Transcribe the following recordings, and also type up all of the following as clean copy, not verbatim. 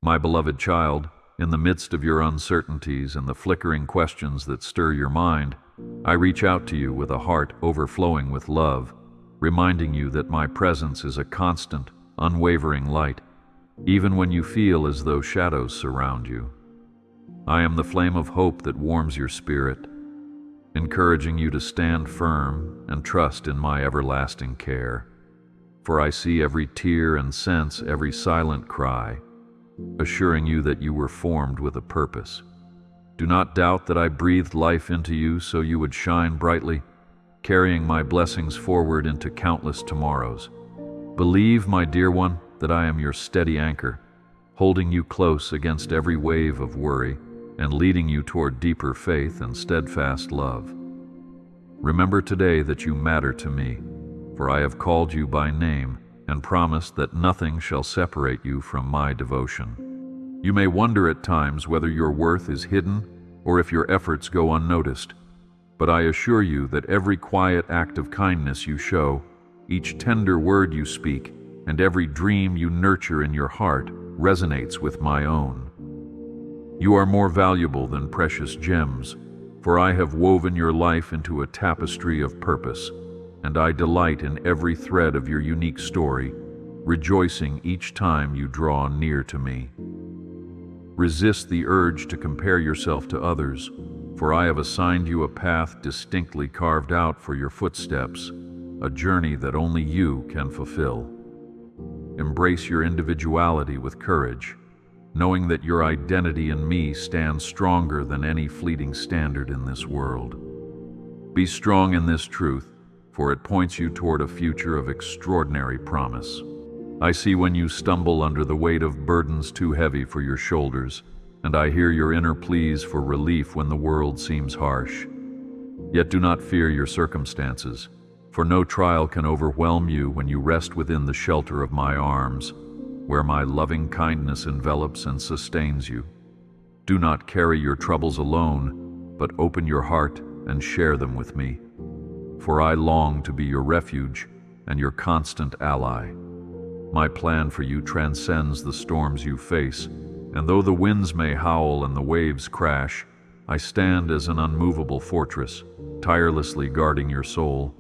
My beloved child, in the midst of your uncertainties and the flickering questions that stir your mind, I reach out to you with a heart overflowing with love, reminding you that my presence is a constant, unwavering light, even when you feel as though shadows surround you. I am the flame of hope that warms your spirit, encouraging you to stand firm and trust in my everlasting care. For I see every tear and sense every silent cry, assuring you that you were formed with a purpose. Do not doubt that I breathed life into you so you would shine brightly, carrying my blessings forward into countless tomorrows. Believe, my dear one, that I am your steady anchor, holding you close against every wave of worry and leading you toward deeper faith and steadfast love. Remember today that you matter to me, for I have called you by name and promised that nothing shall separate you from my devotion. You may wonder at times whether your worth is hidden or if your efforts go unnoticed, but I assure you that every quiet act of kindness you show, each tender word you speak, and every dream you nurture in your heart resonates with my own. You are more valuable than precious gems, for I have woven your life into a tapestry of purpose, and I delight in every thread of your unique story, rejoicing each time you draw near to me. Resist the urge to compare yourself to others, for I have assigned you a path distinctly carved out for your footsteps, a journey that only you can fulfill. Embrace your individuality with courage, knowing that your identity in me stands stronger than any fleeting standard in this world. Be strong in this truth, for it points you toward a future of extraordinary promise. I see when you stumble under the weight of burdens too heavy for your shoulders, and I hear your inner pleas for relief when the world seems harsh. Yet do not fear your circumstances, for no trial can overwhelm you when you rest within the shelter of my arms, where my loving kindness envelops and sustains you. Do not carry your troubles alone, but open your heart and share them with me. For I long to be your refuge and your constant ally. My plan for you transcends the storms you face, and though the winds may howl and the waves crash, I stand as an unmovable fortress, tirelessly guarding your soul.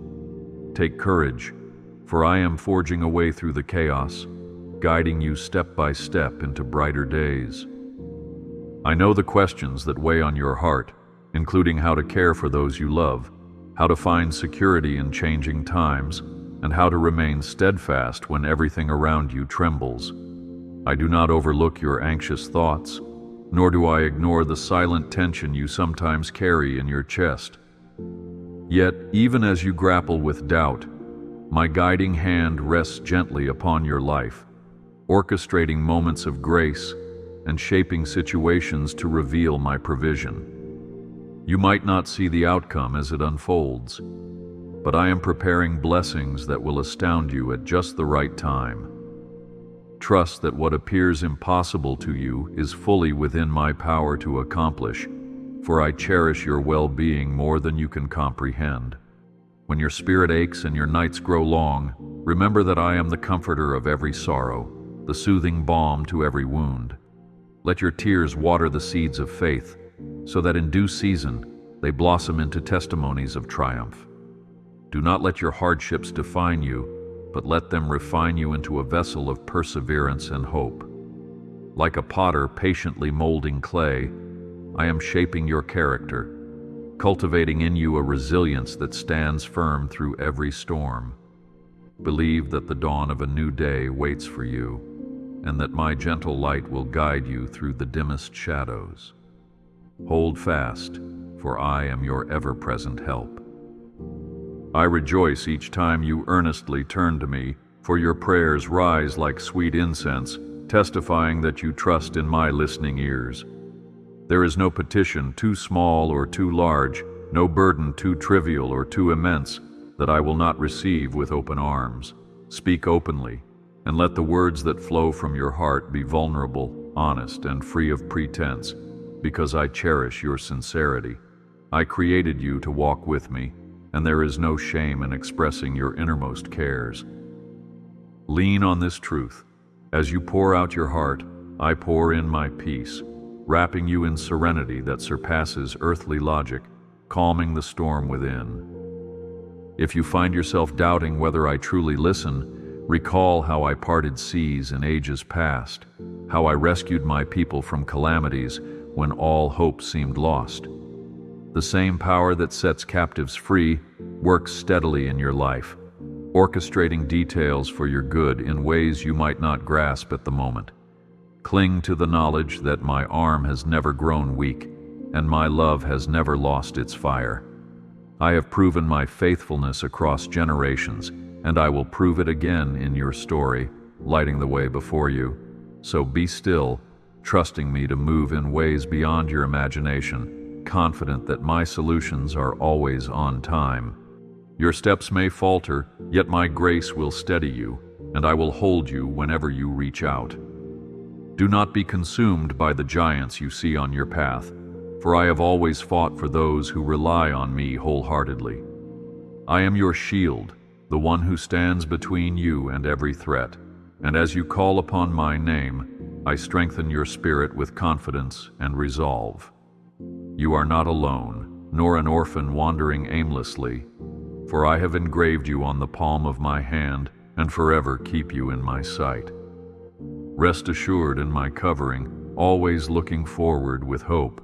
Take courage, for I am forging a way through the chaos, guiding you step by step into brighter days. I know the questions that weigh on your heart, including how to care for those you love, how to find security in changing times, and how to remain steadfast when everything around you trembles. I do not overlook your anxious thoughts, nor do I ignore the silent tension you sometimes carry in your chest. Yet, even as you grapple with doubt, my guiding hand rests gently upon your life, orchestrating moments of grace and shaping situations to reveal my provision. You might not see the outcome as it unfolds, but I am preparing blessings that will astound you at just the right time. Trust that what appears impossible to you is fully within my power to accomplish, for I cherish your well-being more than you can comprehend. When your spirit aches and your nights grow long, remember that I am the comforter of every sorrow, the soothing balm to every wound. Let your tears water the seeds of faith, so that in due season they blossom into testimonies of triumph. Do not let your hardships define you, but let them refine you into a vessel of perseverance and hope. Like a potter patiently molding clay, I am shaping your character, cultivating in you a resilience that stands firm through every storm. Believe that the dawn of a new day waits for you, and that my gentle light will guide you through the dimmest shadows. Hold fast, for I am your ever-present help. I rejoice each time you earnestly turn to me, for your prayers rise like sweet incense, testifying that you trust in my listening ears. There is no petition too small or too large, no burden too trivial or too immense, that I will not receive with open arms. Speak openly, and let the words that flow from your heart be vulnerable, honest, and free of pretense, because I cherish your sincerity. I created you to walk with me, and there is no shame in expressing your innermost cares. Lean on this truth. As you pour out your heart, I pour in my peace, wrapping you in serenity that surpasses earthly logic, calming the storm within. If you find yourself doubting whether I truly listen, recall how I parted seas in ages past, how I rescued my people from calamities when all hope seemed lost. The same power that sets captives free works steadily in your life, orchestrating details for your good in ways you might not grasp at the moment. Cling to the knowledge that my arm has never grown weak, and my love has never lost its fire. I have proven my faithfulness across generations, and I will prove it again in your story, lighting the way before you. So be still, trusting me to move in ways beyond your imagination, confident that my solutions are always on time. Your steps may falter, yet my grace will steady you, and I will hold you whenever you reach out. Do not be consumed by the giants you see on your path, for I have always fought for those who rely on me wholeheartedly. I am your shield, the one who stands between you and every threat, and as you call upon my name, I strengthen your spirit with confidence and resolve. You are not alone, nor an orphan wandering aimlessly, for I have engraved you on the palm of my hand and forever keep you in my sight. Rest assured in my covering, always looking forward with hope.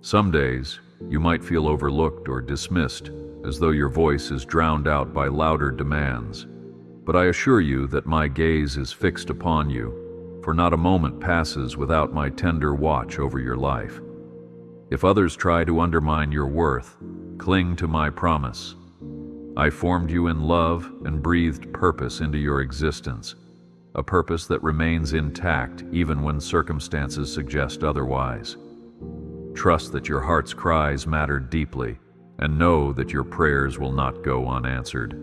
Some days, you might feel overlooked or dismissed, as though your voice is drowned out by louder demands. But I assure you that my gaze is fixed upon you, for not a moment passes without my tender watch over your life. If others try to undermine your worth, cling to my promise. I formed you in love and breathed purpose into your existence, a purpose that remains intact even when circumstances suggest otherwise. Trust that your heart's cries matter deeply, and know that your prayers will not go unanswered.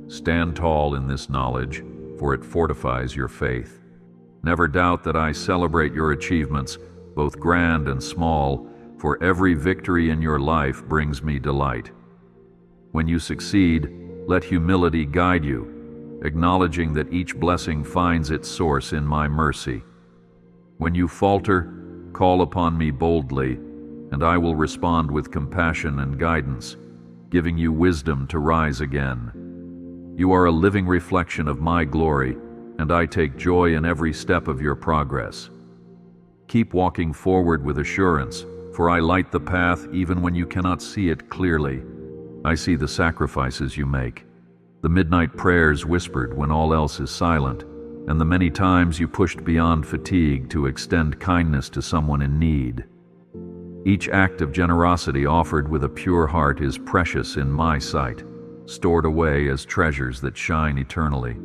Stand tall in this knowledge, for it fortifies your faith. Never doubt that I celebrate your achievements, both grand and small, for every victory in your life brings me delight. When you succeed, let humility guide you, acknowledging that each blessing finds its source in my mercy. When you falter, call upon me boldly, and I will respond with compassion and guidance, giving you wisdom to rise again. You are a living reflection of my glory, and I take joy in every step of your progress. Keep walking forward with assurance, for I light the path even when you cannot see it clearly. I see the sacrifices you make, the midnight prayers whispered when all else is silent, and the many times you pushed beyond fatigue to extend kindness to someone in need. Each act of generosity offered with a pure heart is precious in my sight, stored away as treasures that shine eternally.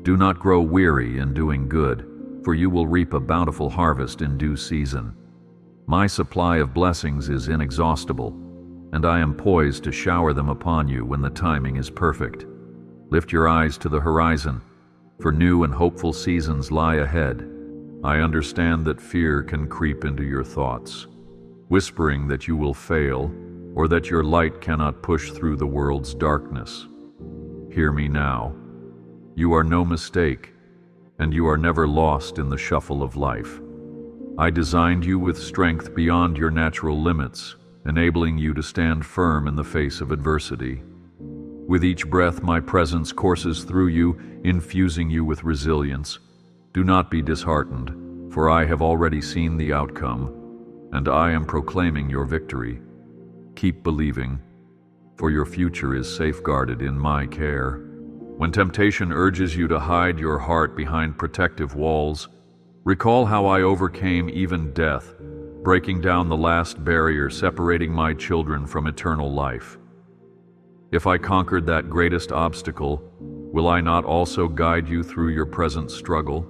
Do not grow weary in doing good, for you will reap a bountiful harvest in due season. My supply of blessings is inexhaustible, and I am poised to shower them upon you when the timing is perfect. Lift your eyes to the horizon, for new and hopeful seasons lie ahead. I understand that fear can creep into your thoughts, whispering that you will fail or that your light cannot push through the world's darkness. Hear me now. You are no mistake, and you are never lost in the shuffle of life. I designed you with strength beyond your natural limits, enabling you to stand firm in the face of adversity. With each breath, my presence courses through you, infusing you with resilience. Do not be disheartened, for I have already seen the outcome, and I am proclaiming your victory. Keep believing, for your future is safeguarded in my care. When temptation urges you to hide your heart behind protective walls, recall how I overcame even death, breaking down the last barrier separating my children from eternal life. If I conquered that greatest obstacle, will I not also guide you through your present struggle?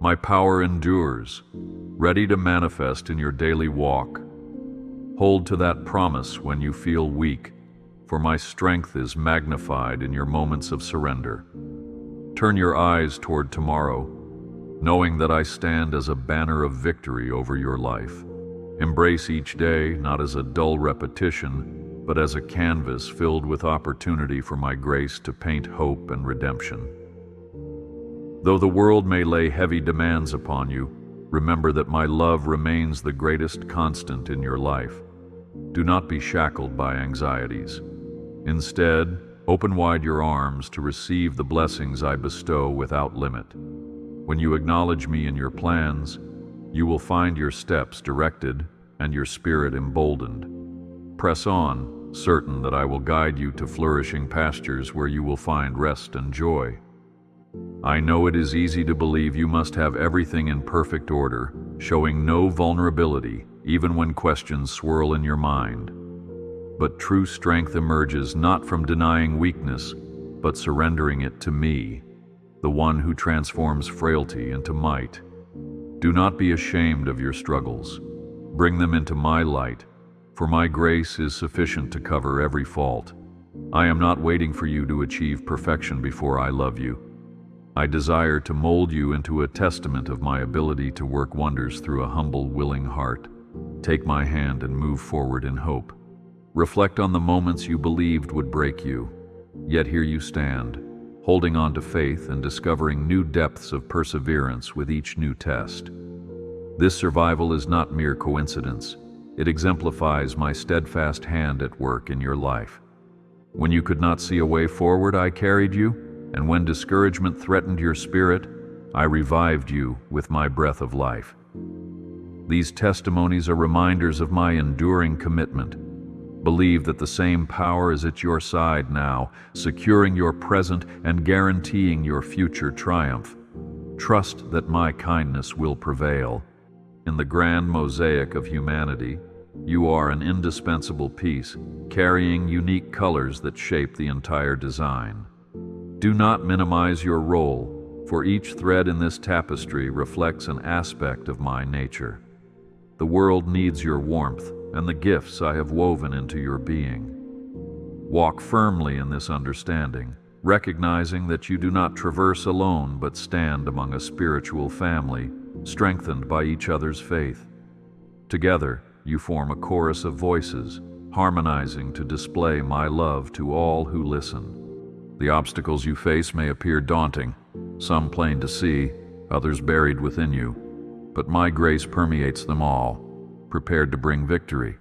My power endures, ready to manifest in your daily walk. Hold to that promise when you feel weak, for my strength is magnified in your moments of surrender. Turn your eyes toward tomorrow, knowing that I stand as a banner of victory over your life. Embrace each day not as a dull repetition, but as a canvas filled with opportunity for my grace to paint hope and redemption. Though the world may lay heavy demands upon you, remember that my love remains the greatest constant in your life. Do not be shackled by anxieties. Instead, open wide your arms to receive the blessings I bestow without limit. When you acknowledge me in your plans, you will find your steps directed and your spirit emboldened. Press on, certain that I will guide you to flourishing pastures where you will find rest and joy. I know it is easy to believe you must have everything in perfect order, showing no vulnerability, even when questions swirl in your mind. But true strength emerges not from denying weakness, but surrendering it to me, the one who transforms frailty into might. Do not be ashamed of your struggles. Bring them into my light, for my grace is sufficient to cover every fault. I am not waiting for you to achieve perfection before I love you. I desire to mold you into a testament of my ability to work wonders through a humble, willing heart. Take my hand and move forward in hope. Reflect on the moments you believed would break you, yet here you stand, holding on to faith and discovering new depths of perseverance with each new test. This survival is not mere coincidence. It exemplifies my steadfast hand at work in your life. When you could not see a way forward, I carried you, and when discouragement threatened your spirit, I revived you with my breath of life. These testimonies are reminders of my enduring commitment. Believe that the same power is at your side now, securing your present and guaranteeing your future triumph. Trust that my kindness will prevail. In the grand mosaic of humanity, you are an indispensable piece, carrying unique colors that shape the entire design. Do not minimize your role, for each thread in this tapestry reflects an aspect of my nature. The world needs your warmth and the gifts I have woven into your being. Walk firmly in this understanding, recognizing that you do not traverse alone but stand among a spiritual family, strengthened by each other's faith. Together, you form a chorus of voices, harmonizing to display my love to all who listen. The obstacles you face may appear daunting, some plain to see, others buried within you, but my grace permeates them all, prepared to bring victory.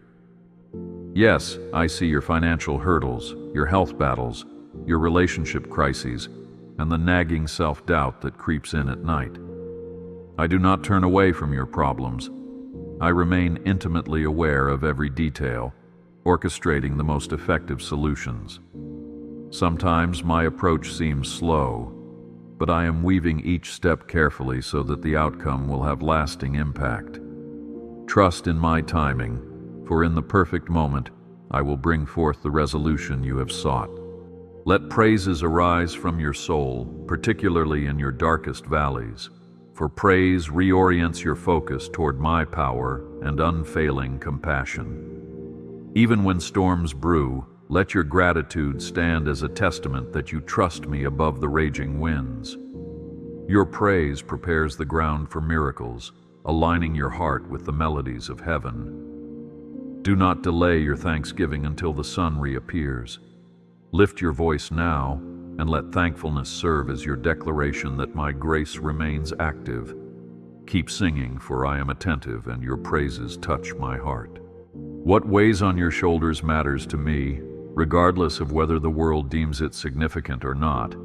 Yes, I see your financial hurdles, your health battles, your relationship crises, and the nagging self-doubt that creeps in at night. I do not turn away from your problems. I remain intimately aware of every detail, orchestrating the most effective solutions. Sometimes my approach seems slow, but I am weaving each step carefully so that the outcome will have lasting impact. Trust in my timing, for in the perfect moment, I will bring forth the resolution you have sought. Let praises arise from your soul, particularly in your darkest valleys, for praise reorients your focus toward my power and unfailing compassion. Even when storms brew, let your gratitude stand as a testament that you trust me above the raging winds. Your praise prepares the ground for miracles, aligning your heart with the melodies of heaven. Do not delay your thanksgiving until the sun reappears. Lift your voice now, and let thankfulness serve as your declaration that my grace remains active. Keep singing, for I am attentive, and your praises touch my heart. What weighs on your shoulders matters to me, regardless of whether the world deems it significant or not.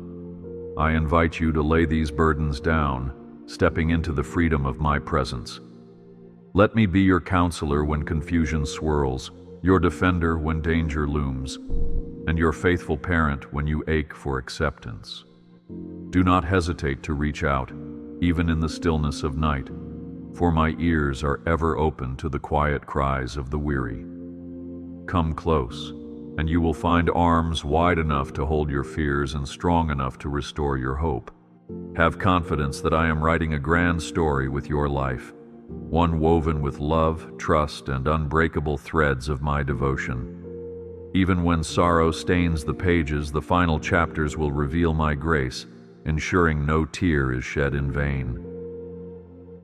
I invite you to lay these burdens down, stepping into the freedom of my presence. Let me be your counselor when confusion swirls, your defender when danger looms, and your faithful parent when you ache for acceptance. Do not hesitate to reach out, even in the stillness of night, for my ears are ever open to the quiet cries of the weary. Come close, and you will find arms wide enough to hold your fears and strong enough to restore your hope. Have confidence that I am writing a grand story with your life, one woven with love, trust, and unbreakable threads of my devotion. Even when sorrow stains the pages, the final chapters will reveal my grace, ensuring no tear is shed in vain.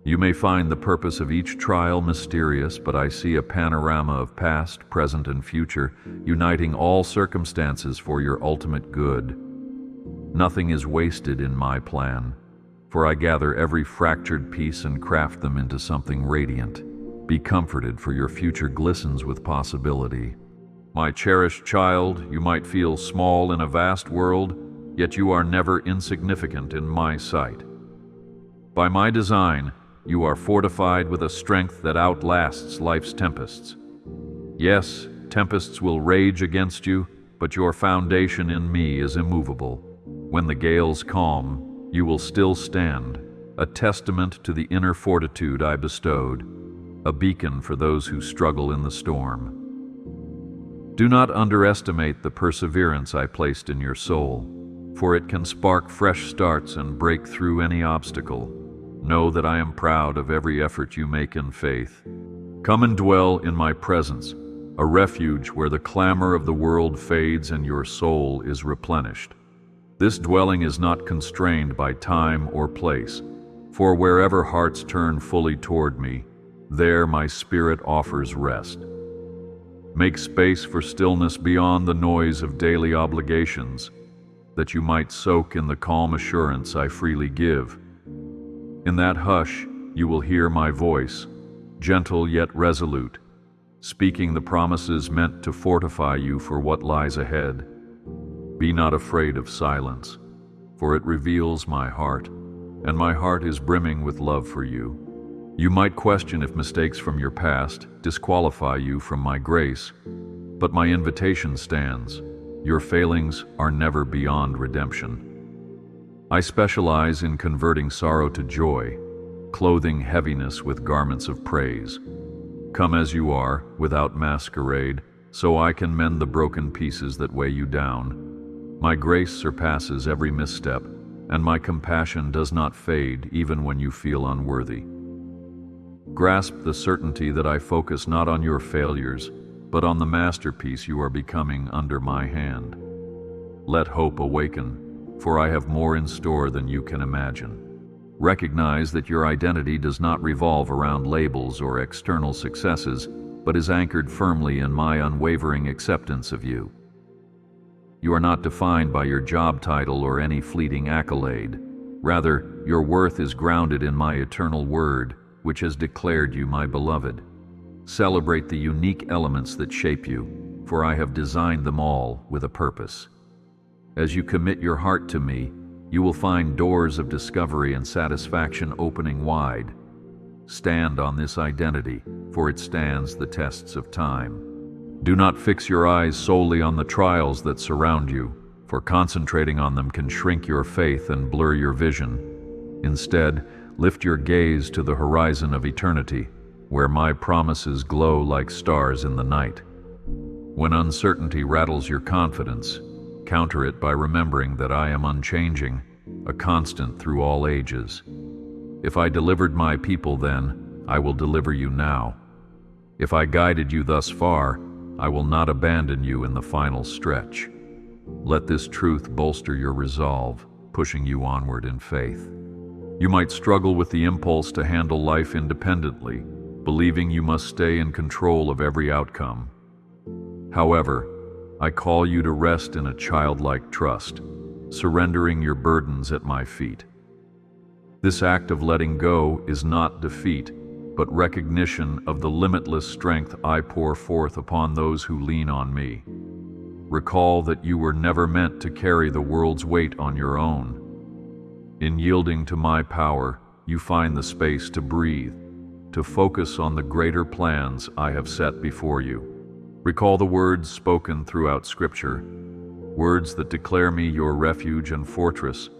You may find the purpose of each trial mysterious, but I see a panorama of past, present, and future, uniting all circumstances for your ultimate good. Nothing is wasted in my plan. for I gather every fractured piece and craft them into something radiant. Be comforted, for your future glistens with possibility. My cherished child, you might feel small in a vast world, yet you are never insignificant in my sight. By my design, you are fortified with a strength that outlasts life's tempests. Yes, tempests will rage against you, but your foundation in me is immovable. When the gales calm, you will still stand, a testament to the inner fortitude I bestowed, a beacon for those who struggle in the storm. Do not underestimate the perseverance I placed in your soul, for it can spark fresh starts and break through any obstacle. Know that I am proud of every effort you make in faith. Come and dwell in my presence, a refuge where the clamor of the world fades and your soul is replenished. This dwelling is not constrained by time or place, for wherever hearts turn fully toward me, there my spirit offers rest. Make space for stillness beyond the noise of daily obligations, that you might soak in the calm assurance I freely give. In that hush, you will hear my voice, gentle yet resolute, speaking the promises meant to fortify you for what lies ahead. Be not afraid of silence, for it reveals my heart, and my heart is brimming with love for you. You might question if mistakes from your past disqualify you from my grace, but my invitation stands. Your failings are never beyond redemption. I specialize in converting sorrow to joy, clothing heaviness with garments of praise. Come as you are, without masquerade, so I can mend the broken pieces that weigh you down. My grace surpasses every misstep, and my compassion does not fade even when you feel unworthy. Grasp the certainty that I focus not on your failures, but on the masterpiece you are becoming under my hand. Let hope awaken, for I have more in store than you can imagine. Recognize that your identity does not revolve around labels or external successes, but is anchored firmly in my unwavering acceptance of you. You are not defined by your job title or any fleeting accolade. Rather, your worth is grounded in my eternal word, which has declared you my beloved. Celebrate the unique elements that shape you, for I have designed them all with a purpose. As you commit your heart to me, you will find doors of discovery and satisfaction opening wide. Stand on this identity, for it stands the tests of time. Do not fix your eyes solely on the trials that surround you, for concentrating on them can shrink your faith and blur your vision. Instead, lift your gaze to the horizon of eternity, where my promises glow like stars in the night. When uncertainty rattles your confidence, counter it by remembering that I am unchanging, a constant through all ages. If I delivered my people then, I will deliver you now. If I guided you thus far, I will not abandon you in the final stretch. Let this truth bolster your resolve, pushing you onward in faith. You might struggle with the impulse to handle life independently, believing you must stay in control of every outcome. However, I call you to rest in a childlike trust, surrendering your burdens at my feet. This act of letting go is not defeat, but recognition of the limitless strength I pour forth upon those who lean on me. Recall that you were never meant to carry the world's weight on your own. In yielding to my power, you find the space to breathe, to focus on the greater plans I have set before you. Recall the words spoken throughout Scripture, words that declare me your refuge and fortress,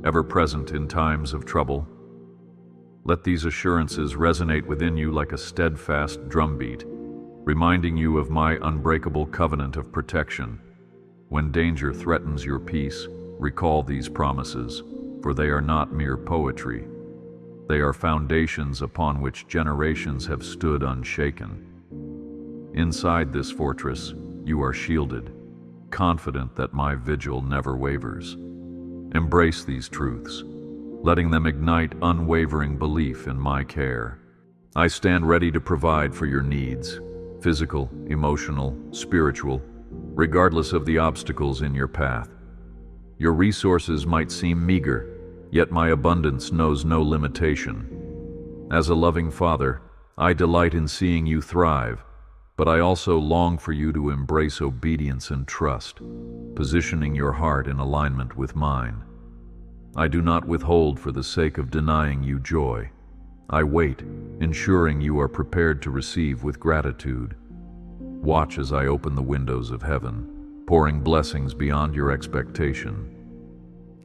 ever present in times of trouble. Let these assurances resonate within you like a steadfast drumbeat, reminding you of my unbreakable covenant of protection. When danger threatens your peace, recall these promises, for they are not mere poetry. They are foundations upon which generations have stood unshaken. Inside this fortress, you are shielded, confident that my vigil never wavers. Embrace these truths, letting them ignite unwavering belief in my care. I stand ready to provide for your needs, physical, emotional, spiritual, regardless of the obstacles in your path. Your resources might seem meager, yet my abundance knows no limitation. As a loving Father, I delight in seeing you thrive, but I also long for you to embrace obedience and trust, positioning your heart in alignment with mine. I do not withhold for the sake of denying you joy. I wait, ensuring you are prepared to receive with gratitude. Watch as I open the windows of heaven, pouring blessings beyond your expectation.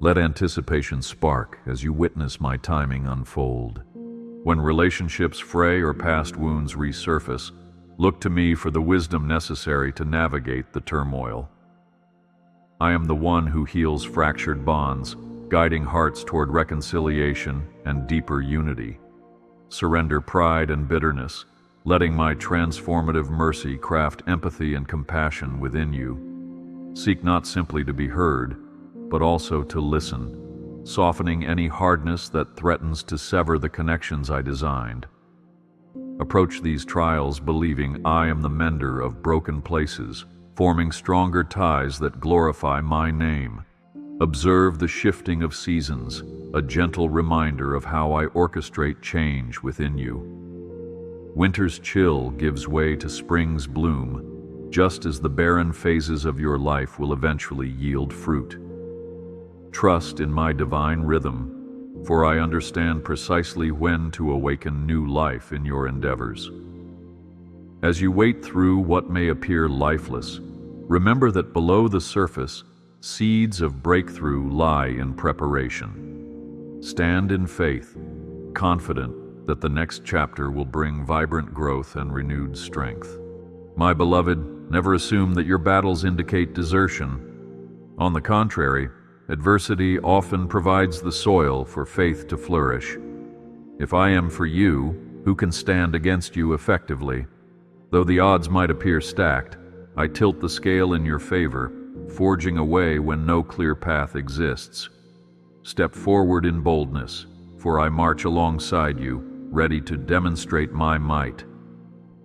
Let anticipation spark as you witness my timing unfold. When relationships fray or past wounds resurface, look to me for the wisdom necessary to navigate the turmoil. I am the one who heals fractured bonds, guiding hearts toward reconciliation and deeper unity. Surrender pride and bitterness, letting my transformative mercy craft empathy and compassion within you. Seek not simply to be heard, but also to listen, softening any hardness that threatens to sever the connections I designed. Approach these trials believing I am the mender of broken places, forming stronger ties that glorify my name. Observe the shifting of seasons, a gentle reminder of how I orchestrate change within you. Winter's chill gives way to spring's bloom, just as the barren phases of your life will eventually yield fruit. Trust in my divine rhythm, for I understand precisely when to awaken new life in your endeavors. As you wait through what may appear lifeless, remember that below the surface, seeds of breakthrough lie in preparation. Stand in faith, confident that the next chapter will bring vibrant growth and renewed strength. My beloved, never assume that your battles indicate desertion. On the contrary, adversity often provides the soil for faith to flourish. If I am for you, who can stand against you effectively? Though the odds might appear stacked, I tilt the scale in your favor, forging a way when no clear path exists. Step forward in boldness, for I march alongside you, ready to demonstrate my might.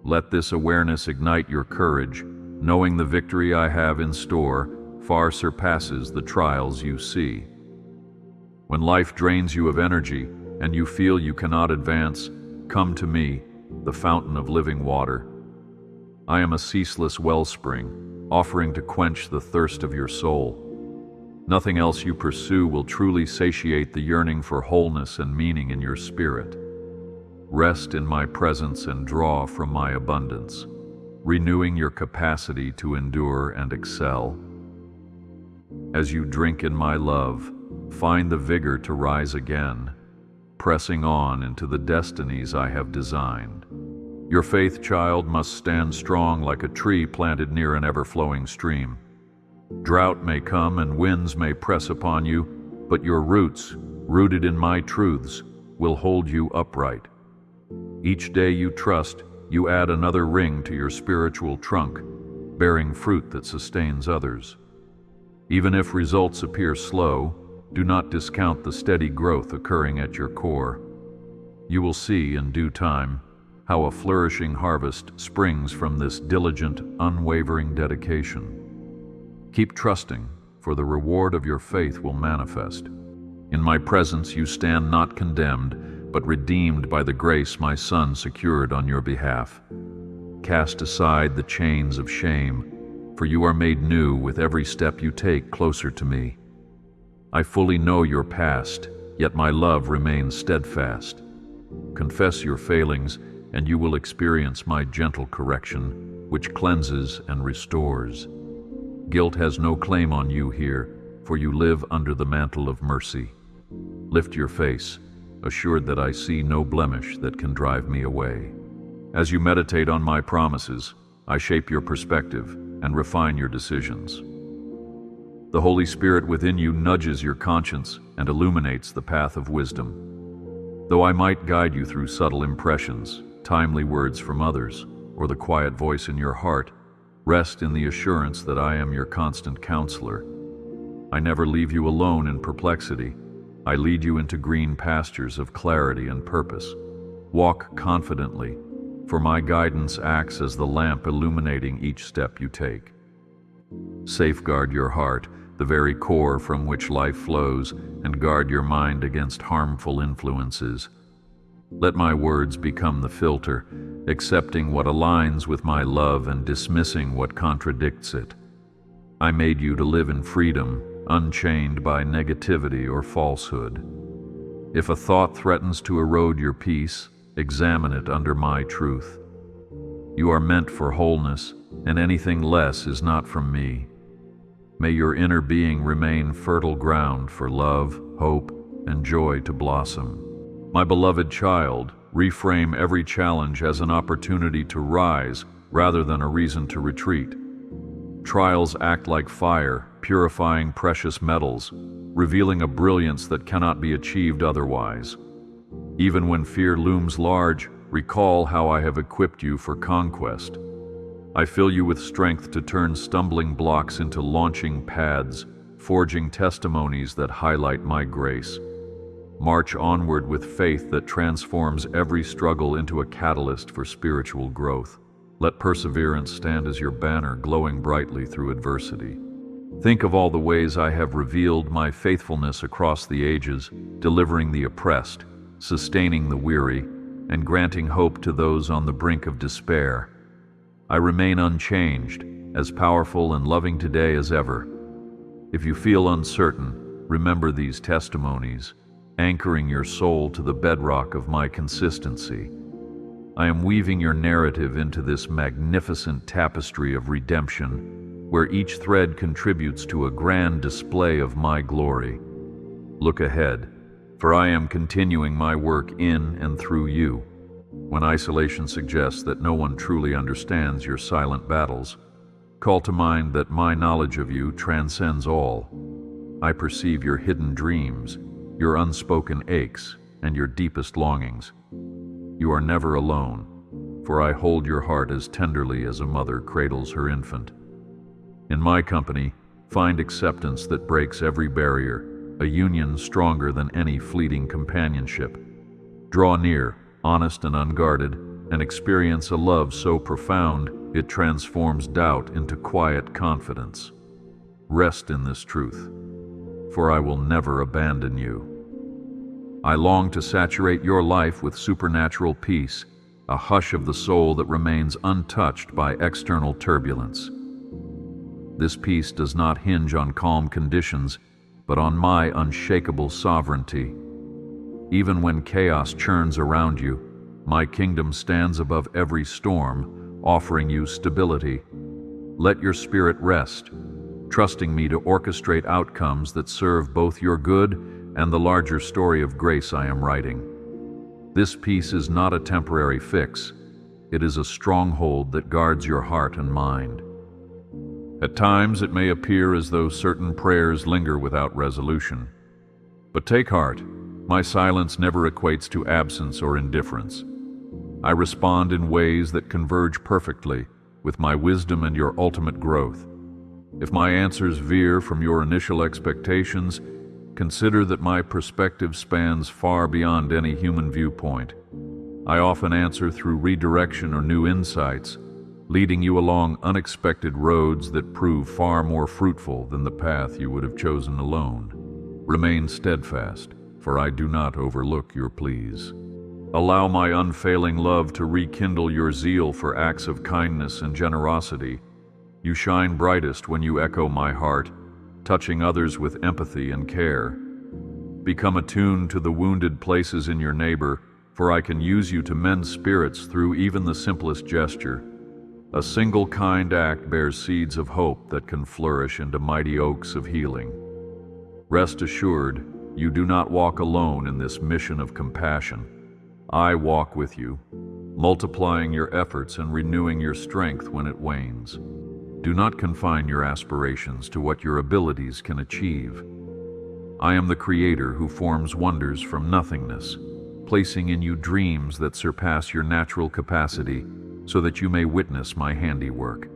Let this awareness ignite your courage, knowing the victory I have in store far surpasses the trials you see. When life drains you of energy and you feel you cannot advance, come to me, the fountain of living water. I am a ceaseless wellspring, offering to quench the thirst of your soul. Nothing else you pursue will truly satiate the yearning for wholeness and meaning in your spirit. Rest in my presence and draw from my abundance, renewing your capacity to endure and excel. As you drink in my love, find the vigor to rise again, pressing on into the destinies I have designed. Your faith, child, must stand strong like a tree planted near an ever-flowing stream. Drought may come and winds may press upon you, but your roots, rooted in my truths, will hold you upright. Each day you trust, you add another ring to your spiritual trunk, bearing fruit that sustains others. Even if results appear slow, do not discount the steady growth occurring at your core. You will see in due time how a flourishing harvest springs from this diligent, unwavering dedication. Keep trusting, for the reward of your faith will manifest. In my presence you stand not condemned, but redeemed by the grace my Son secured on your behalf. Cast aside the chains of shame, for you are made new with every step you take closer to me. I fully know your past, yet my love remains steadfast. Confess your failings, and you will experience my gentle correction, which cleanses and restores. Guilt has no claim on you here, for you live under the mantle of mercy. Lift your face, assured that I see no blemish that can drive me away. As you meditate on my promises, I shape your perspective and refine your decisions. The Holy Spirit within you nudges your conscience and illuminates the path of wisdom. Though I might guide you through subtle impressions, timely words from others, or the quiet voice in your heart, rest in the assurance that I am your constant counselor. I never leave you alone in perplexity. I lead you into green pastures of clarity and purpose. Walk confidently, for my guidance acts as the lamp illuminating each step you take. Safeguard your heart, the very core from which life flows, and guard your mind against harmful influences. Let my words become the filter, accepting what aligns with my love and dismissing what contradicts it. I made you to live in freedom, unchained by negativity or falsehood. If a thought threatens to erode your peace, examine it under my truth. You are meant for wholeness, and anything less is not from me. May your inner being remain fertile ground for love, hope, and joy to blossom. My beloved child, reframe every challenge as an opportunity to rise rather than a reason to retreat. Trials act like fire, purifying precious metals, revealing a brilliance that cannot be achieved otherwise. Even when fear looms large, recall how I have equipped you for conquest. I fill you with strength to turn stumbling blocks into launching pads, forging testimonies that highlight my grace. March onward with faith that transforms every struggle into a catalyst for spiritual growth. Let perseverance stand as your banner, glowing brightly through adversity. Think of all the ways I have revealed my faithfulness across the ages, delivering the oppressed, sustaining the weary, and granting hope to those on the brink of despair. I remain unchanged, as powerful and loving today as ever. If you feel uncertain, remember these testimonies, anchoring your soul to the bedrock of my consistency. I am weaving your narrative into this magnificent tapestry of redemption, where each thread contributes to a grand display of my glory. Look ahead, for I am continuing my work in and through you. When isolation suggests that no one truly understands your silent battles, call to mind that my knowledge of you transcends all. I perceive your hidden dreams, your unspoken aches, and your deepest longings. You are never alone, for I hold your heart as tenderly as a mother cradles her infant. In my company, find acceptance that breaks every barrier, a union stronger than any fleeting companionship. Draw near, honest and unguarded, and experience a love so profound it transforms doubt into quiet confidence. Rest in this truth, for I will never abandon you. I long to saturate your life with supernatural peace, a hush of the soul that remains untouched by external turbulence. This peace does not hinge on calm conditions, but on my unshakable sovereignty. Even when chaos churns around you, my kingdom stands above every storm, offering you stability. Let your spirit rest, trusting me to orchestrate outcomes that serve both your good and the larger story of grace I am writing. This peace is not a temporary fix. It is a stronghold that guards your heart and mind. At times it may appear as though certain prayers linger without resolution. But take heart, my silence never equates to absence or indifference. I respond in ways that converge perfectly with my wisdom and your ultimate growth. If my answers veer from your initial expectations, consider that my perspective spans far beyond any human viewpoint. I often answer through redirection or new insights, leading you along unexpected roads that prove far more fruitful than the path you would have chosen alone. Remain steadfast, for I do not overlook your pleas. Allow my unfailing love to rekindle your zeal for acts of kindness and generosity. You shine brightest when you echo my heart, touching others with empathy and care. Become attuned to the wounded places in your neighbor, for I can use you to mend spirits through even the simplest gesture. A single kind act bears seeds of hope that can flourish into mighty oaks of healing. Rest assured, you do not walk alone in this mission of compassion. I walk with you, multiplying your efforts and renewing your strength when it wanes. Do not confine your aspirations to what your abilities can achieve. I am the Creator who forms wonders from nothingness, placing in you dreams that surpass your natural capacity so that you may witness my handiwork.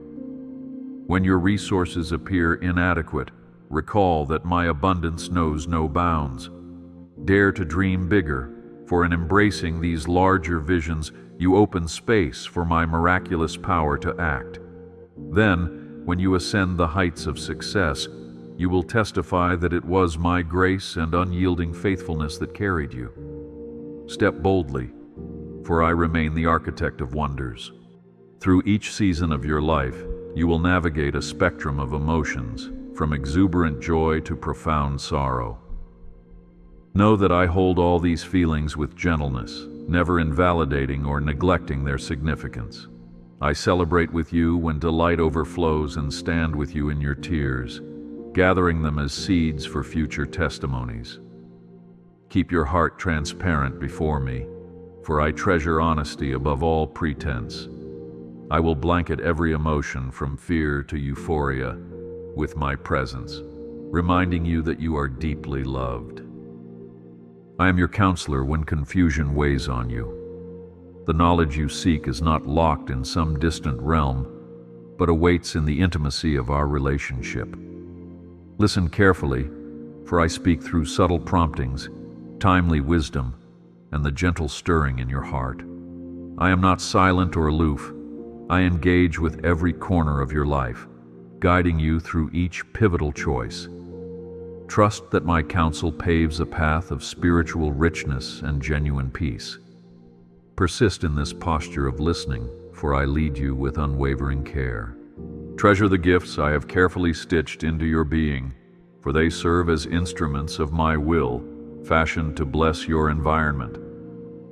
When your resources appear inadequate, recall that my abundance knows no bounds. Dare to dream bigger, for in embracing these larger visions, you open space for my miraculous power to act. Then, when you ascend the heights of success, you will testify that it was my grace and unyielding faithfulness that carried you. Step boldly, for I remain the architect of wonders. Through each season of your life, you will navigate a spectrum of emotions, from exuberant joy to profound sorrow. Know that I hold all these feelings with gentleness, never invalidating or neglecting their significance. I celebrate with you when delight overflows and stand with you in your tears, gathering them as seeds for future testimonies. Keep your heart transparent before me, for I treasure honesty above all pretense. I will blanket every emotion from fear to euphoria with my presence, reminding you that you are deeply loved. I am your counselor when confusion weighs on you. The knowledge you seek is not locked in some distant realm, but awaits in the intimacy of our relationship. Listen carefully, for I speak through subtle promptings, timely wisdom, and the gentle stirring in your heart. I am not silent or aloof. I engage with every corner of your life, guiding you through each pivotal choice. Trust that my counsel paves a path of spiritual richness and genuine peace. Persist in this posture of listening, for I lead you with unwavering care. Treasure the gifts I have carefully stitched into your being, for they serve as instruments of my will, fashioned to bless your environment.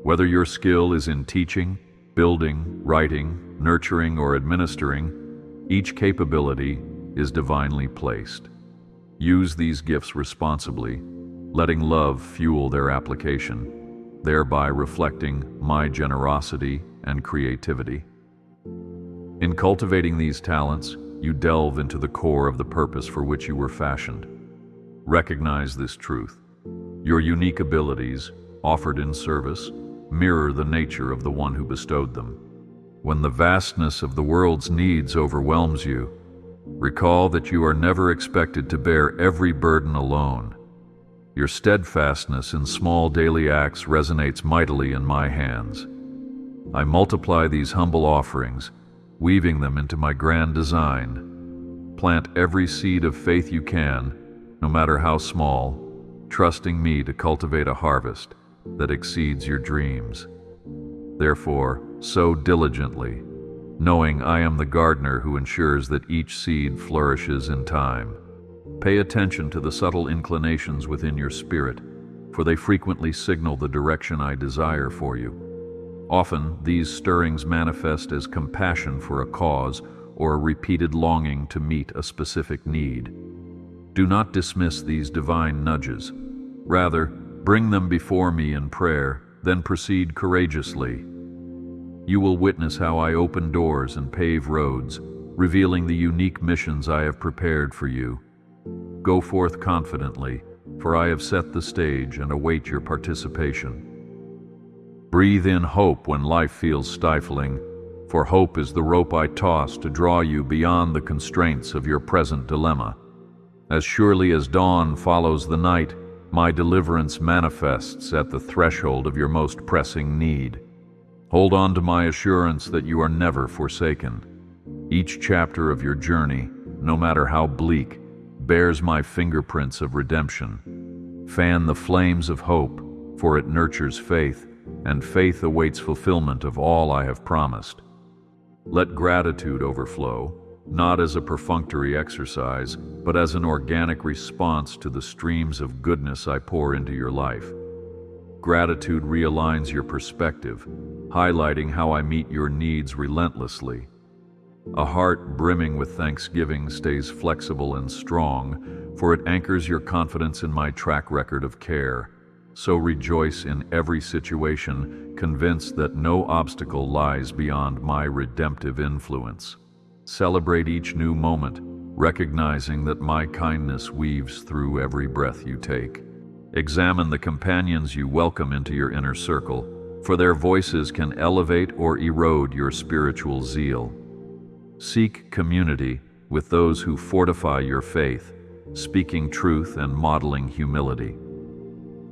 Whether your skill is in teaching, building, writing, nurturing, or administering, each capability is divinely placed. Use these gifts responsibly, letting love fuel their application, thereby reflecting my generosity and creativity. In cultivating these talents, you delve into the core of the purpose for which you were fashioned. Recognize this truth. Your unique abilities, offered in service, mirror the nature of the one who bestowed them. When the vastness of the world's needs overwhelms you, recall that you are never expected to bear every burden alone. Your steadfastness in small daily acts resonates mightily in my hands. I multiply these humble offerings, weaving them into my grand design. Plant every seed of faith you can, no matter how small, trusting me to cultivate a harvest that exceeds your dreams. Therefore, sow diligently, knowing I am the gardener who ensures that each seed flourishes in time. Pay attention to the subtle inclinations within your spirit, for they frequently signal the direction I desire for you. Often, these stirrings manifest as compassion for a cause or a repeated longing to meet a specific need. Do not dismiss these divine nudges. Rather, bring them before me in prayer, then proceed courageously. You will witness how I open doors and pave roads, revealing the unique missions I have prepared for you. Go forth confidently, for I have set the stage and await your participation. Breathe in hope when life feels stifling, for hope is the rope I toss to draw you beyond the constraints of your present dilemma. As surely as dawn follows the night, my deliverance manifests at the threshold of your most pressing need. Hold on to my assurance that you are never forsaken. Each chapter of your journey, no matter how bleak, bears my fingerprints of redemption. Fan the flames of hope, for it nurtures faith, and faith awaits fulfillment of all I have promised. Let gratitude overflow, not as a perfunctory exercise, but as an organic response to the streams of goodness I pour into your life. Gratitude realigns your perspective, highlighting how I meet your needs relentlessly. A heart brimming with thanksgiving stays flexible and strong, for it anchors your confidence in my track record of care. So rejoice in every situation, convinced that no obstacle lies beyond my redemptive influence. Celebrate each new moment, recognizing that my kindness weaves through every breath you take. Examine the companions you welcome into your inner circle, for their voices can elevate or erode your spiritual zeal. Seek community with those who fortify your faith, speaking truth and modeling humility.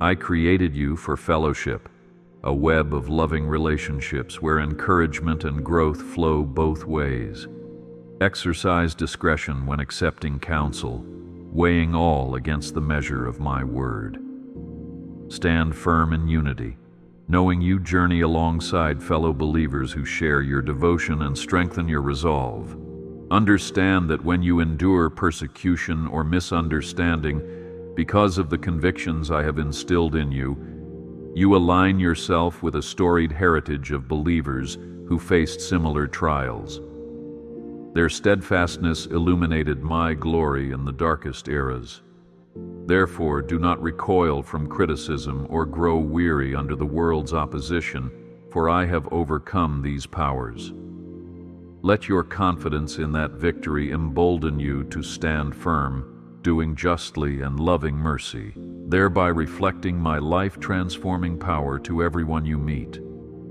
I created you for fellowship, a web of loving relationships where encouragement and growth flow both ways. Exercise discretion when accepting counsel, weighing all against the measure of my word. Stand firm in unity, knowing you journey alongside fellow believers who share your devotion and strengthen your resolve. Understand that when you endure persecution or misunderstanding because of the convictions I have instilled in you, you align yourself with a storied heritage of believers who faced similar trials. Their steadfastness illuminated my glory in the darkest eras. Therefore, do not recoil from criticism or grow weary under the world's opposition, for I have overcome these powers. Let your confidence in that victory embolden you to stand firm, doing justly and loving mercy, thereby reflecting my life-transforming power to everyone you meet.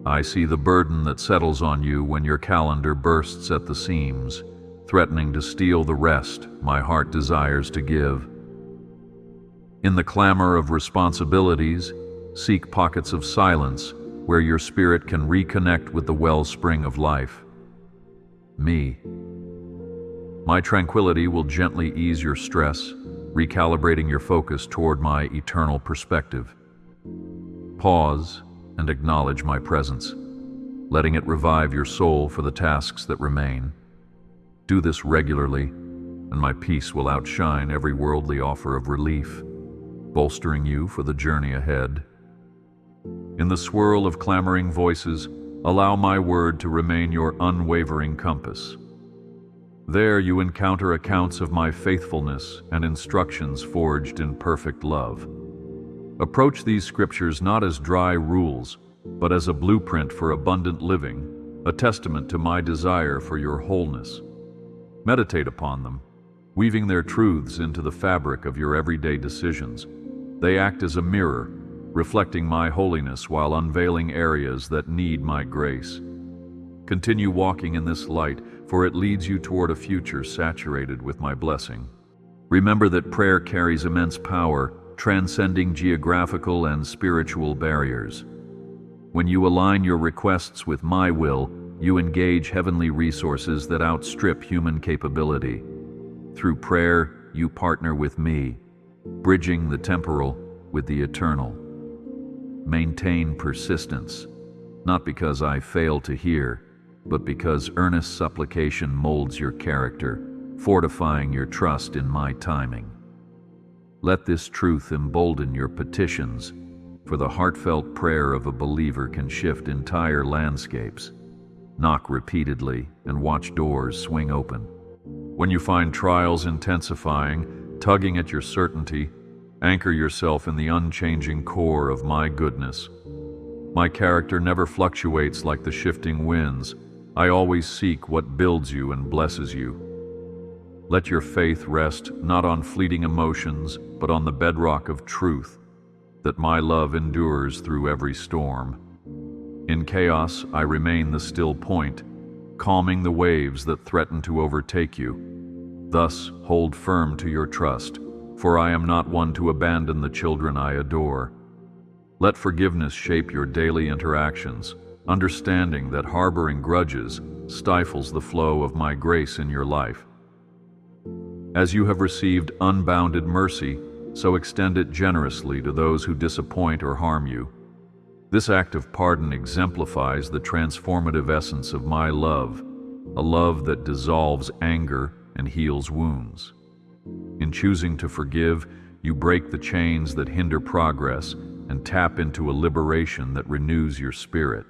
I see the burden that settles on you when your calendar bursts at the seams, threatening to steal the rest my heart desires to give. In the clamor of responsibilities, seek pockets of silence where your spirit can reconnect with the wellspring of life. Me. My tranquility will gently ease your stress, recalibrating your focus toward my eternal perspective. Pause and acknowledge my presence, letting it revive your soul for the tasks that remain. Do this regularly, and my peace will outshine every worldly offer of relief, bolstering you for the journey ahead. In the swirl of clamoring voices, allow my word to remain your unwavering compass. There you encounter accounts of my faithfulness and instructions forged in perfect love. Approach these scriptures not as dry rules, but as a blueprint for abundant living, a testament to my desire for your wholeness. Meditate upon them, weaving their truths into the fabric of your everyday decisions. They act as a mirror, reflecting my holiness while unveiling areas that need my grace. Continue walking in this light, for it leads you toward a future saturated with my blessing. Remember that prayer carries immense power, transcending geographical and spiritual barriers. When you align your requests with my will, you engage heavenly resources that outstrip human capability. Through prayer, you partner with me, bridging the temporal with the eternal. Maintain persistence, not because I fail to hear, but because earnest supplication molds your character, fortifying your trust in my timing. Let this truth embolden your petitions, for the heartfelt prayer of a believer can shift entire landscapes. Knock repeatedly and watch doors swing open. When you find trials intensifying, tugging at your certainty, anchor yourself in the unchanging core of my goodness. My character never fluctuates like the shifting winds. I always seek what builds you and blesses you. Let your faith rest not on fleeting emotions, but on the bedrock of truth, that my love endures through every storm. In chaos, I remain the still point, calming the waves that threaten to overtake you. Thus, hold firm to your trust, for I am not one to abandon the children I adore. Let forgiveness shape your daily interactions, understanding that harboring grudges stifles the flow of my grace in your life. As you have received unbounded mercy, so extend it generously to those who disappoint or harm you. This act of pardon exemplifies the transformative essence of my love, a love that dissolves anger and heals wounds. In choosing to forgive, you break the chains that hinder progress and tap into a liberation that renews your spirit.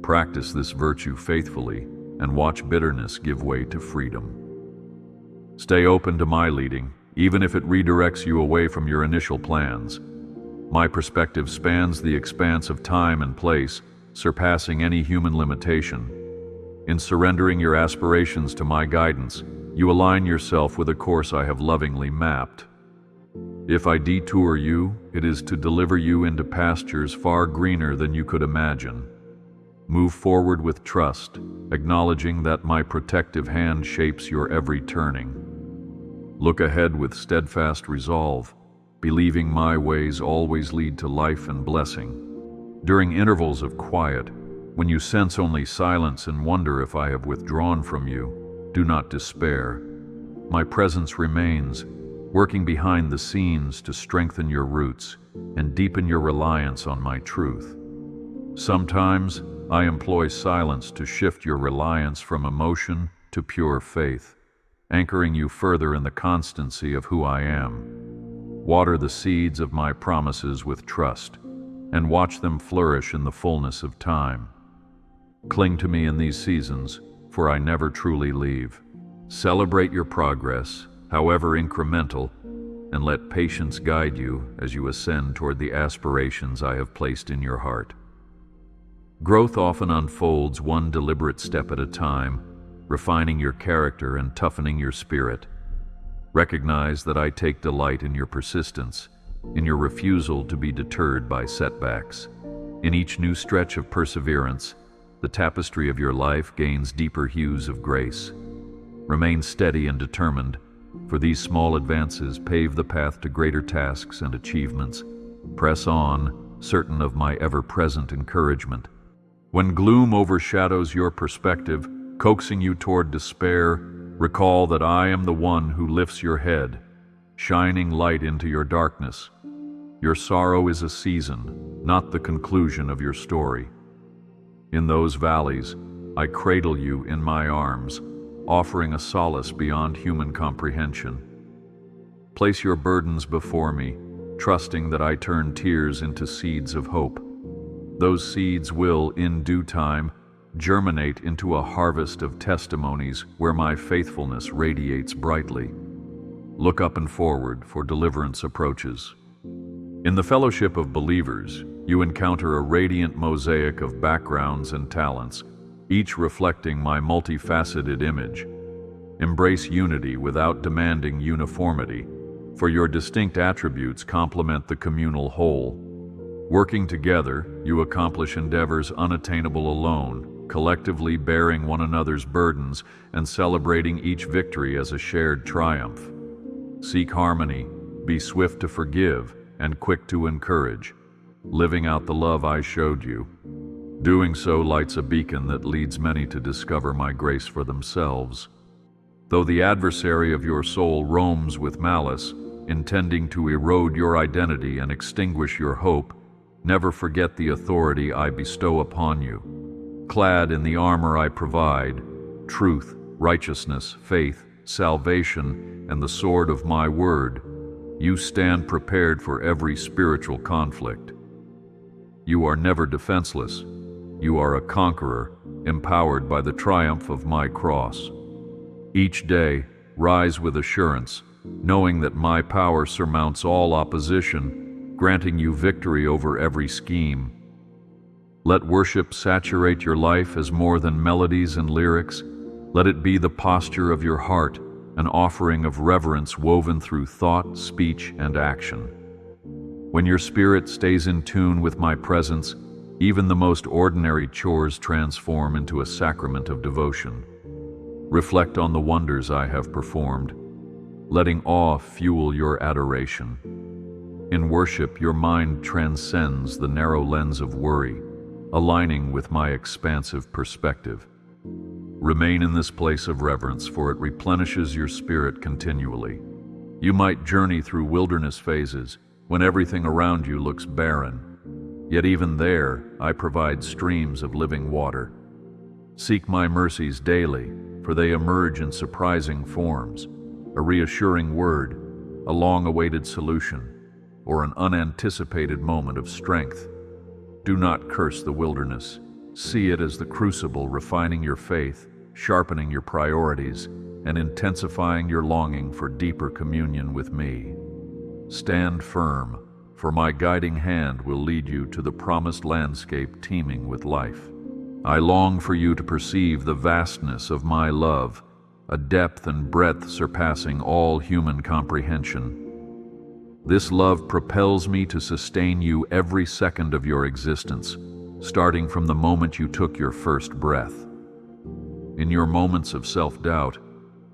Practice this virtue faithfully and watch bitterness give way to freedom. Stay open to my leading, even if it redirects you away from your initial plans. My perspective spans the expanse of time and place, surpassing any human limitation. In surrendering your aspirations to my guidance, you align yourself with a course I have lovingly mapped. If I detour you, it is to deliver you into pastures far greener than you could imagine. Move forward with trust, acknowledging that my protective hand shapes your every turning. Look ahead with steadfast resolve, believing my ways always lead to life and blessing. During intervals of quiet, when you sense only silence and wonder if I have withdrawn from you, do not despair. My presence remains, working behind the scenes to strengthen your roots and deepen your reliance on my truth. Sometimes I employ silence to shift your reliance from emotion to pure faith, anchoring you further in the constancy of who I am. Water the seeds of my promises with trust, and watch them flourish in the fullness of time. Cling to me in these seasons, for I never truly leave. Celebrate your progress, however incremental, and let patience guide you as you ascend toward the aspirations I have placed in your heart. Growth often unfolds one deliberate step at a time, refining your character and toughening your spirit. Recognize that I take delight in your persistence, in your refusal to be deterred by setbacks. In each new stretch of perseverance, the tapestry of your life gains deeper hues of grace. Remain steady and determined, for these small advances pave the path to greater tasks and achievements. Press on, certain of my ever-present encouragement. When gloom overshadows your perspective, coaxing you toward despair, recall that I am the one who lifts your head, shining light into your darkness. Your sorrow is a season, not the conclusion of your story. In those valleys, I cradle you in my arms, offering a solace beyond human comprehension. Place your burdens before me, trusting that I turn tears into seeds of hope. Those seeds will, in due time, germinate into a harvest of testimonies where my faithfulness radiates brightly. Look up and forward, for deliverance approaches. In the fellowship of believers, you encounter a radiant mosaic of backgrounds and talents, each reflecting my multifaceted image. Embrace unity without demanding uniformity, for your distinct attributes complement the communal whole. Working together, you accomplish endeavors unattainable alone, collectively bearing one another's burdens and celebrating each victory as a shared triumph. Seek harmony, be swift to forgive, and quick to encourage, living out the love I showed you. Doing so lights a beacon that leads many to discover my grace for themselves. Though the adversary of your soul roams with malice, intending to erode your identity and extinguish your hope, never forget the authority I bestow upon you. Clad in the armor I provide, truth, righteousness, faith, salvation, and the sword of my word, you stand prepared for every spiritual conflict. You are never defenseless. You are a conqueror, empowered by the triumph of my cross. Each day, rise with assurance, knowing that my power surmounts all opposition, granting you victory over every scheme. Let worship saturate your life as more than melodies and lyrics. Let it be the posture of your heart, an offering of reverence woven through thought, speech, and action. When your spirit stays in tune with my presence, even the most ordinary chores transform into a sacrament of devotion. Reflect on the wonders I have performed, letting awe fuel your adoration. In worship, your mind transcends the narrow lens of worry, aligning with my expansive perspective. Remain in this place of reverence, for it replenishes your spirit continually. You might journey through wilderness phases when everything around you looks barren. Yet even there, I provide streams of living water. Seek my mercies daily, for they emerge in surprising forms, a reassuring word, a long-awaited solution, or an unanticipated moment of strength. Do not curse the wilderness. See it as the crucible refining your faith, sharpening your priorities, and intensifying your longing for deeper communion with me. Stand firm, for my guiding hand will lead you to the promised landscape teeming with life. I long for you to perceive the vastness of my love, a depth and breadth surpassing all human comprehension. This love propels me to sustain you every second of your existence, starting from the moment you took your first breath. In your moments of self-doubt,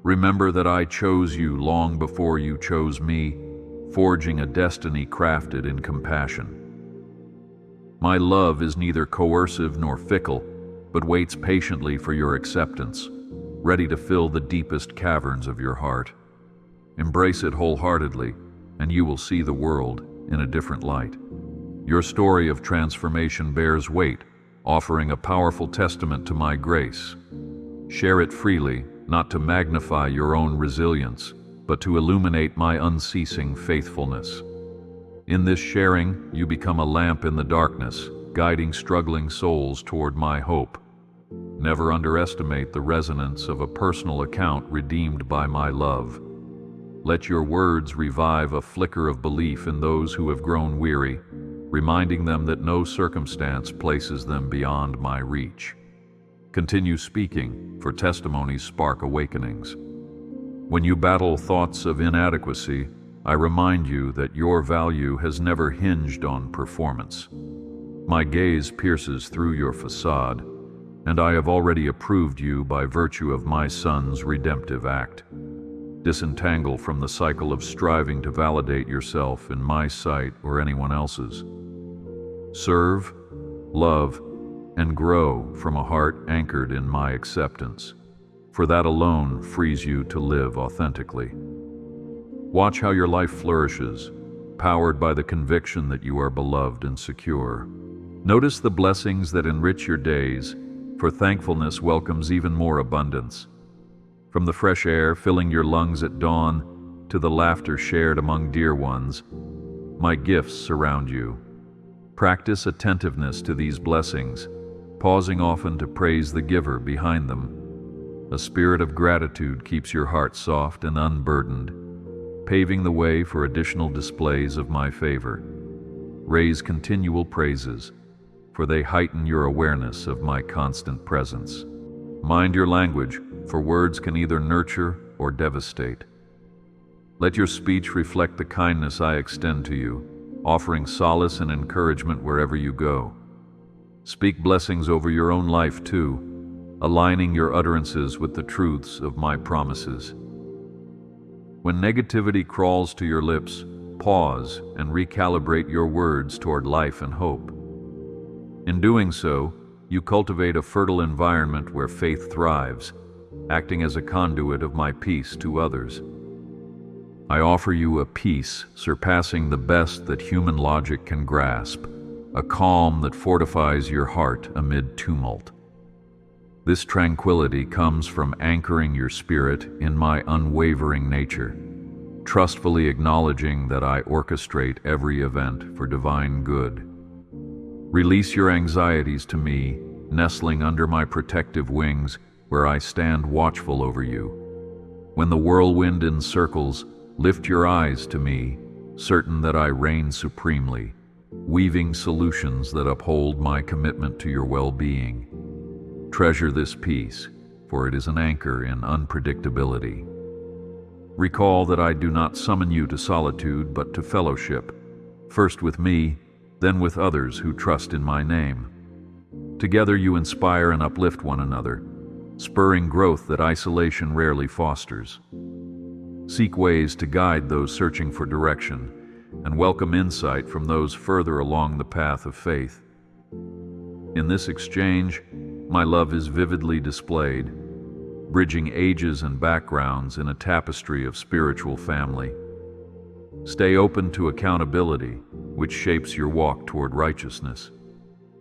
remember that I chose you long before you chose me, forging a destiny crafted in compassion. My love is neither coercive nor fickle, but waits patiently for your acceptance, ready to fill the deepest caverns of your heart. Embrace it wholeheartedly, and you will see the world in a different light. Your story of transformation bears weight, offering a powerful testament to my grace. Share it freely, not to magnify your own resilience, but to illuminate my unceasing faithfulness. In this sharing, you become a lamp in the darkness, guiding struggling souls toward my hope. Never underestimate the resonance of a personal account redeemed by my love. Let your words revive a flicker of belief in those who have grown weary, reminding them that no circumstance places them beyond my reach. Continue speaking, for testimonies spark awakenings. When you battle thoughts of inadequacy, I remind you that your value has never hinged on performance. My gaze pierces through your facade, and I have already approved you by virtue of my Son's redemptive act. Disentangle from the cycle of striving to validate yourself in my sight or anyone else's. Serve, love, and grow from a heart anchored in my acceptance, for that alone frees you to live authentically. Watch how your life flourishes, powered by the conviction that you are beloved and secure. Notice the blessings that enrich your days, for thankfulness welcomes even more abundance. From the fresh air filling your lungs at dawn to the laughter shared among dear ones, my gifts surround you. Practice attentiveness to these blessings, pausing often to praise the giver behind them. A spirit of gratitude keeps your heart soft and unburdened, paving the way for additional displays of my favor. Raise continual praises, for they heighten your awareness of my constant presence. Mind your language, for words can either nurture or devastate. Let your speech reflect the kindness I extend to you, offering solace and encouragement wherever you go. Speak blessings over your own life too, aligning your utterances with the truths of my promises. When negativity crawls to your lips, pause and recalibrate your words toward life and hope. In doing so, you cultivate a fertile environment where faith thrives, acting as a conduit of my peace to others. I offer you a peace surpassing the best that human logic can grasp, a calm that fortifies your heart amid tumult. This tranquility comes from anchoring your spirit in my unwavering nature, trustfully acknowledging that I orchestrate every event for divine good. Release your anxieties to me, nestling under my protective wings, where I stand watchful over you. When the whirlwind encircles, lift your eyes to me, certain that I reign supremely, weaving solutions that uphold my commitment to your well-being. Treasure this peace, for it is an anchor in unpredictability. Recall that I do not summon you to solitude, but to fellowship, first with me, then with others who trust in my name. Together you inspire and uplift one another, spurring growth that isolation rarely fosters. Seek ways to guide those searching for direction, and welcome insight from those further along the path of faith. In this exchange, my love is vividly displayed, bridging ages and backgrounds in a tapestry of spiritual family. Stay open to accountability, which shapes your walk toward righteousness.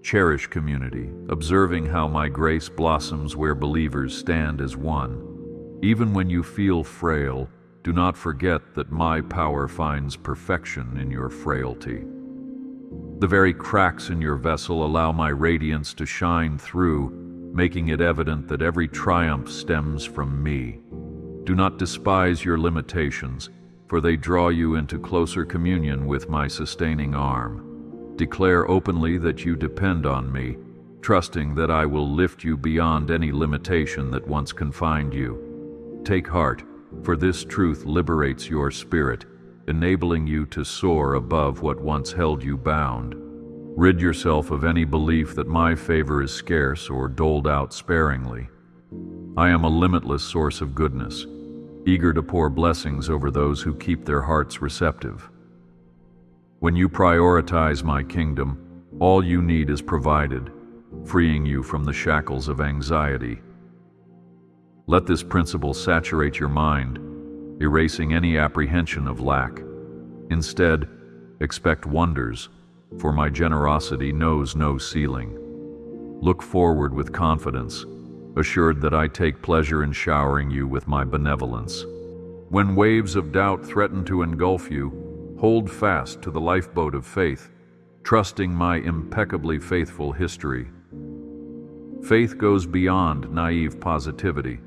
Cherish community, observing how my grace blossoms where believers stand as one. Even when you feel frail, do not forget that my power finds perfection in your frailty. The very cracks in your vessel allow my radiance to shine through, making it evident that every triumph stems from me. Do not despise your limitations, for they draw you into closer communion with my sustaining arm. Declare openly that you depend on me, trusting that I will lift you beyond any limitation that once confined you. Take heart, for this truth liberates your spirit, enabling you to soar above what once held you bound. Rid yourself of any belief that my favor is scarce or doled out sparingly. I am a limitless source of goodness, eager to pour blessings over those who keep their hearts receptive. When you prioritize my kingdom, all you need is provided, freeing you from the shackles of anxiety. Let this principle saturate your mind, erasing any apprehension of lack. Instead, expect wonders, for my generosity knows no ceiling. Look forward with confidence, assured that I take pleasure in showering you with my benevolence. When waves of doubt threaten to engulf you, hold fast to the lifeboat of faith, trusting my impeccably faithful history. Faith goes beyond naive positivity.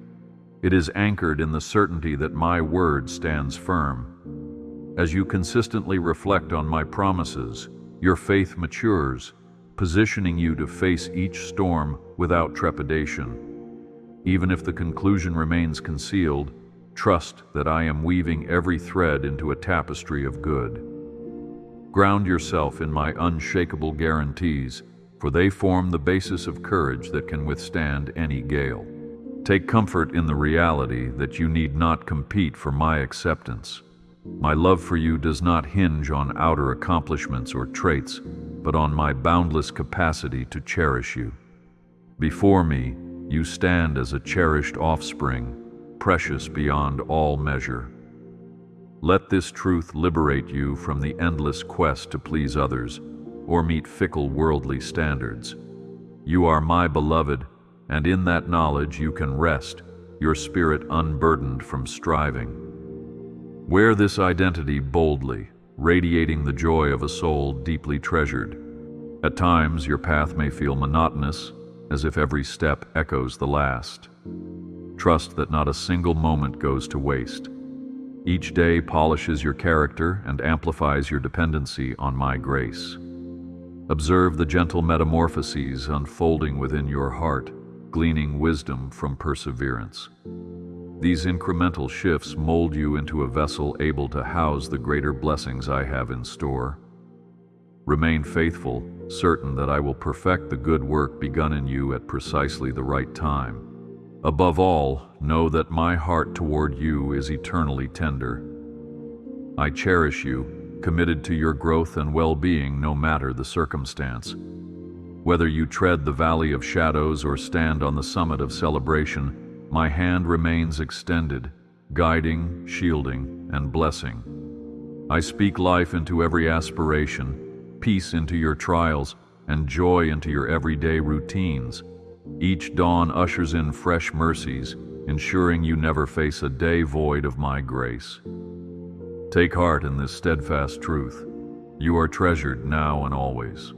It is anchored in the certainty that my word stands firm. As you consistently reflect on my promises, your faith matures, positioning you to face each storm without trepidation. Even if the conclusion remains concealed, trust that I am weaving every thread into a tapestry of good. Ground yourself in my unshakable guarantees, for they form the basis of courage that can withstand any gale. Take comfort in the reality that you need not compete for my acceptance. My love for you does not hinge on outer accomplishments or traits, but on my boundless capacity to cherish you. Before me, you stand as a cherished offspring, precious beyond all measure. Let this truth liberate you from the endless quest to please others or meet fickle worldly standards. You are my beloved, and in that knowledge you can rest, your spirit unburdened from striving. Wear this identity boldly, radiating the joy of a soul deeply treasured. At times, your path may feel monotonous, as if every step echoes the last. Trust that not a single moment goes to waste. Each day polishes your character and amplifies your dependency on my grace. Observe the gentle metamorphoses unfolding within your heart, gleaning wisdom from perseverance. These incremental shifts mold you into a vessel able to house the greater blessings I have in store. Remain faithful, certain that I will perfect the good work begun in you at precisely the right time. Above all, know that my heart toward you is eternally tender. I cherish you, committed to your growth and well-being no matter the circumstance. Whether you tread the valley of shadows or stand on the summit of celebration, my hand remains extended, guiding, shielding, and blessing. I speak life into every aspiration, peace into your trials, and joy into your everyday routines. Each dawn ushers in fresh mercies, ensuring you never face a day void of my grace. Take heart in this steadfast truth. You are treasured now and always.